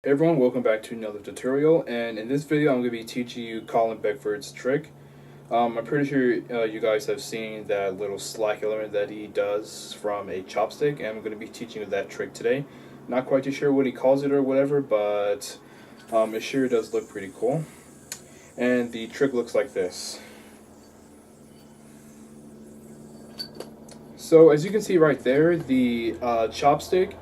Hey everyone, welcome back to another tutorial, and in this video I'm going to be teaching you Colin Beckford's trick. I'm pretty sure you guys have seen that little slack element that he does from a chopstick, and I'm going to be teaching you that trick today. Not quite too sure what he calls it or whatever, but it sure does look pretty cool. And the trick looks like this. So as you can see right there, the chopstick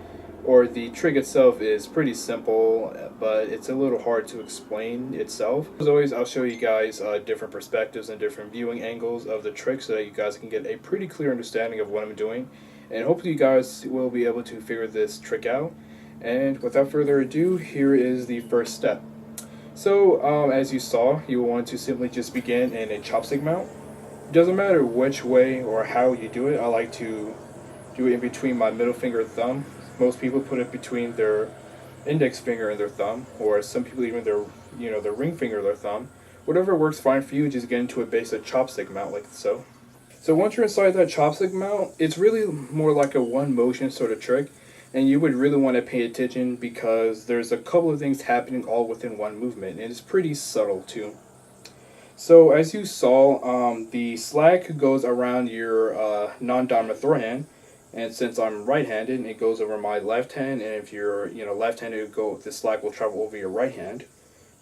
or the trick itself is pretty simple, but it's a little hard to explain itself. As always, I'll show you guys different perspectives and different viewing angles of the trick so that you guys can get a pretty clear understanding of what I'm doing, and hopefully you guys will be able to figure this trick out. And without further ado, here is the first step. So as you saw, you will want to simply just begin in a chopstick mount. It doesn't matter which way or how you do it. I like to do it in between my middle finger and thumb. Most people put it between their index finger and their thumb, or some people even their ring finger or their thumb. Whatever works fine for you, just get into a basic chopstick mount like so. So once you're inside that chopstick mount, it's really more like a one motion sort of trick, and you would really want to pay attention because there's a couple of things happening all within one movement, and it's pretty subtle too. So as you saw, the slack goes around your non-dominant throw hand. And since I'm right-handed, it goes over my left hand, and if you're, left-handed, the slack will travel over your right hand,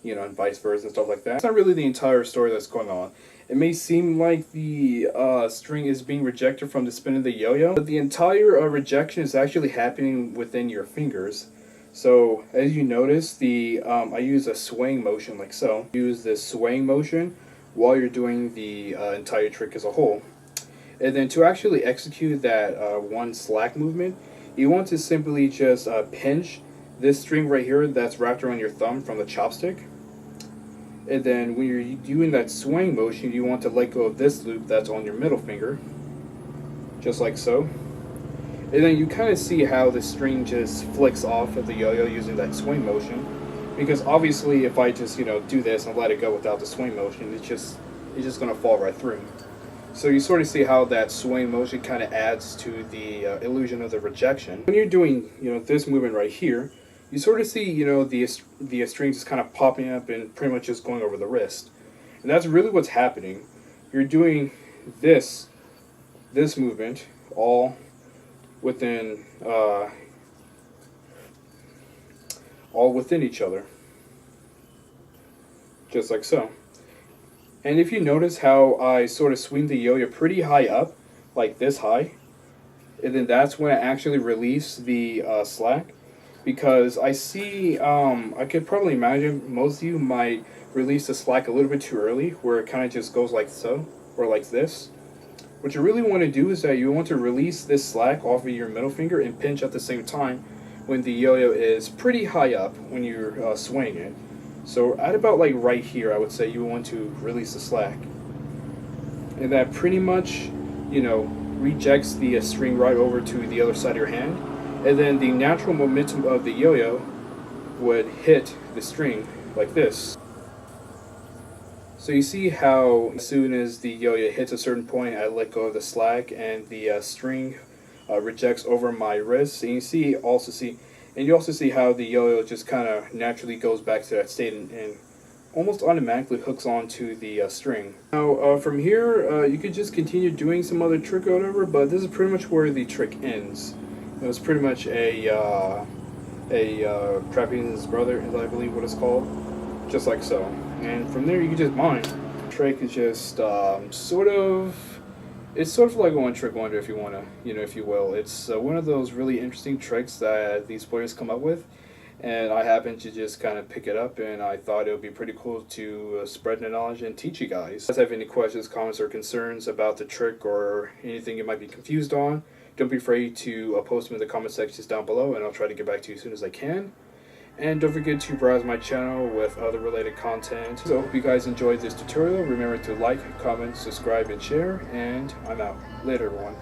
and vice versa and stuff like that. It's not really the entire story that's going on. It may seem like the string is being rejected from the spin of the yo-yo, but the entire rejection is actually happening within your fingers. So as you notice, I use a swaying motion like so. Use this swaying motion while you're doing the entire trick as a whole. And then to actually execute that one slack movement, you want to simply just pinch this string right here that's wrapped around your thumb from the chopstick. And then when you're doing that swing motion, you want to let go of this loop that's on your middle finger, just like so. And then you kind of see how the string just flicks off of the yo-yo using that swing motion. Because obviously if I just do this and let it go without the swing motion, it's just going to fall right through. So you sort of see how that swaying motion kind of adds to the illusion of the rejection. When you're doing, this movement right here, you sort of see, the string just kind of popping up and pretty much just going over the wrist. And that's really what's happening. You're doing this movement all within each other, just like so. And if you notice how I sort of swing the yo-yo pretty high up, like this high, and then that's when I actually release the slack, because I see, I could probably imagine most of you might release the slack a little bit too early, where it kind of just goes like so, or like this. What you really want to do is that you want to release this slack off of your middle finger and pinch at the same time when the yo-yo is pretty high up when you're swinging it. So at about like right here, I would say you want to release the slack. And that pretty much, rejects the string right over to the other side of your hand. And then the natural momentum of the yo-yo would hit the string like this. So you see how as soon as the yo-yo hits a certain point, I let go of the slack and the string rejects over my wrist. And you also see how the yo-yo just kind of naturally goes back to that state and almost automatically hooks onto the string. Now from here, you could just continue doing some other trick or whatever, but this is pretty much where the trick ends. It was pretty much a Trapezius brother, is I believe what it's called, just like so. And from there you can just mime. The trick is just it's sort of like a one-trick wonder, if you want to, if you will. It's one of those really interesting tricks that these players come up with, and I happened to just kind of pick it up, and I thought it would be pretty cool to spread the knowledge and teach you guys. If you guys have any questions, comments, or concerns about the trick or anything you might be confused on, don't be afraid to post them in the comment sections down below, and I'll try to get back to you as soon as I can. And don't forget to browse my channel with other related content. So I hope you guys enjoyed this tutorial. Remember to like, comment, subscribe, and share. And I'm out. Later, everyone.